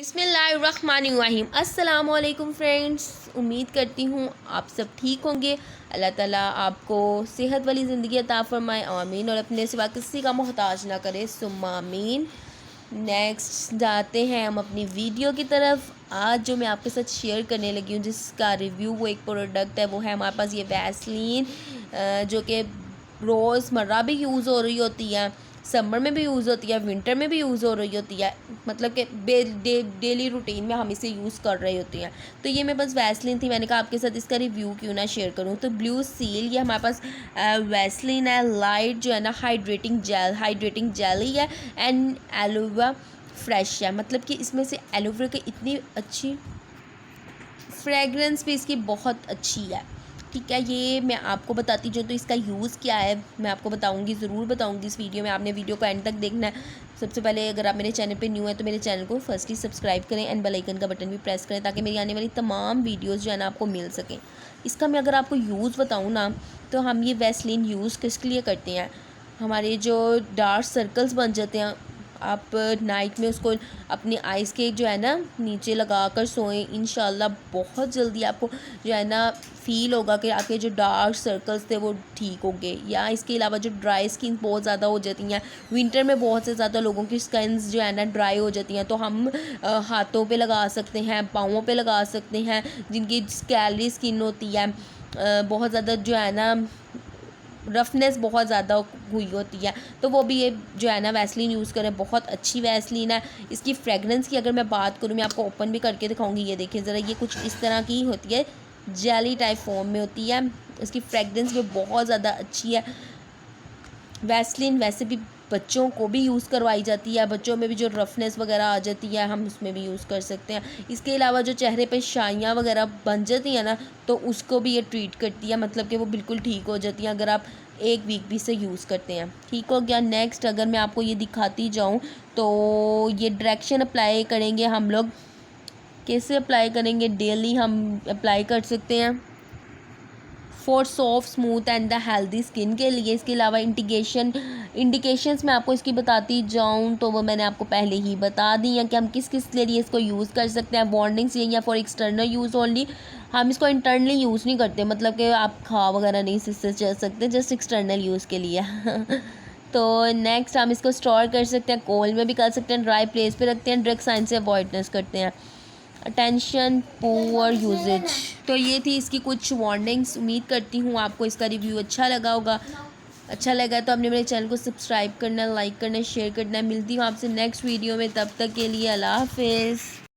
बिस्मिल्लाहिर्रहमानिर्रहीम। अस्सलामुअलैकुम फ्रेंड्स, उम्मीद करती हूँ आप सब ठीक होंगे। अल्लाह ताला आपको सेहत वाली ज़िंदगी अता फ़रमाए, आमीन। और अपने सिवा किसी का मोहताज ना करे, सुम्मा आमीन। नेक्स्ट जाते हैं हम अपनी वीडियो की तरफ। आज जो मैं आपके साथ शेयर करने लगी हूँ, जिसका रिव्यू, वो एक प्रोडक्ट है, वो है हमारे पास ये वैसलीन, जो कि रोज़मर्रा भी यूज़ हो रही होती है, समर में भी यूज़ होती है, विंटर में भी यूज़ हो रही होती है, मतलब कि डेली रूटीन में हम इसे यूज़ कर रही होती हैं। तो ये मेरे पास वैसलीन थी, मैंने कहा आपके साथ इसका रिव्यू क्यों ना शेयर करूँ। तो ब्लू सील, ये हमारे पास वैसलीन है लाइट, जो है ना हाइड्रेटिंग जेली है, एंड एलोवेरा फ्रेश है। मतलब कि इसमें से एलोवेरा की इतनी अच्छी फ्रेगरेंस भी इसकी बहुत अच्छी है। ठीक है, ये मैं आपको बताती जो, तो इसका यूज़ क्या है मैं आपको बताऊंगी, ज़रूर बताऊंगी इस वीडियो में। आपने वीडियो को एंड तक देखना है। सबसे पहले अगर आप मेरे चैनल पे न्यू है तो मेरे चैनल को फर्स्टली सब्सक्राइब करें एंड बेल आइकन का बटन भी प्रेस करें, ताकि मेरी आने वाली तमाम वीडियोज़ जो है ना आपको मिल सकें। इसका मैं अगर आपको यूज़ बताऊँ ना, तो हम ये वैसलीन यूज़ किसके लिए करते हैं, हमारे जो डार्क सर्कल्स बन जाते हैं, आप नाइट में उसको अपनी आइज़ के जो है ना नीचे लगा कर सोएं, इंशाल्लाह बहुत जल्दी आपको जो है ना फ़ील होगा कि आपके जो डार्क सर्कल्स थे वो ठीक होंगे। या इसके अलावा जो ड्राई स्किन बहुत ज़्यादा हो जाती हैं, विंटर में बहुत से ज़्यादा लोगों की स्किन्स जो है ना ड्राई हो जाती हैं, तो हम हाथों पे लगा सकते हैं, पाँवों पे लगा सकते हैं, जिनकी स्कैली स्किन होती है, बहुत ज़्यादा जो है ना रफनेस बहुत ज़्यादा हुई होती है, तो वो भी ये जो है ना वैसलीन यूज़ करें, बहुत अच्छी वैसलीन है। इसकी फ्रेगरेंस की अगर मैं बात करूँ, मैं आपको ओपन भी करके दिखाऊंगी। ये देखिए ज़रा, ये कुछ इस तरह की होती है, जेली टाइप फॉर्म में होती है। इसकी फ्रेगरेंस भी बहुत ज़्यादा अच्छी है। वैसलीन वैसे भी बच्चों को भी यूज़ करवाई जाती है, बच्चों में भी जो रफनेस वगैरह आ जाती है हम उसमें भी यूज़ कर सकते हैं। इसके अलावा जो चेहरे पे शाइयाँ वगैरह बन जाती हैं ना, तो उसको भी ये ट्रीट करती है, मतलब कि वो बिल्कुल ठीक हो जाती हैं अगर आप एक वीक भी इसे यूज़ करते हैं। ठीक हो गया। नेक्स्ट अगर मैं आपको ये दिखाती जाऊँ, तो ये डायरेक्शन अप्लाई करेंगे हम लोग, कैसे अप्लाई करेंगे, डेली हम अप्लाई कर सकते हैं for soft smooth and the healthy skin के लिए। इसके अलावा इंडिकेशंस मैं आपको इसकी बताती जाऊँ, तो वो मैंने आपको पहले ही बता दी हैं कि हम किस किस के लिए इसको यूज़ कर सकते हैं। वार्निंग्स ये या फॉर एक्सटर्नल यूज़ ओनली, हम इसको इंटरनली यूज़ नहीं करते, मतलब कि आप खा वगैरह नहीं इससे चल सकते, जस्ट एक्सटर्नल यूज़ के लिए तो नेक्स्ट हम इसको स्टोर कर सकते हैं, कोल्ड में भी कर सकते हैं, ड्राई प्लेस पे रखते हैं, ड्रग साइन से अवॉइडनेस करते हैं। अटेंशन पुअर यूजेज, तो ये थी इसकी कुछ वार्निंग्स। उम्मीद करती हूँ आपको इसका रिव्यू अच्छा लगा होगा। अच्छा लगा तो आपने मेरे चैनल को सब्सक्राइब करना, लाइक करना, शेयर करना। मिलती हूँ आपसे नेक्स्ट वीडियो में, तब तक के लिए अल्लाह हाफिज़।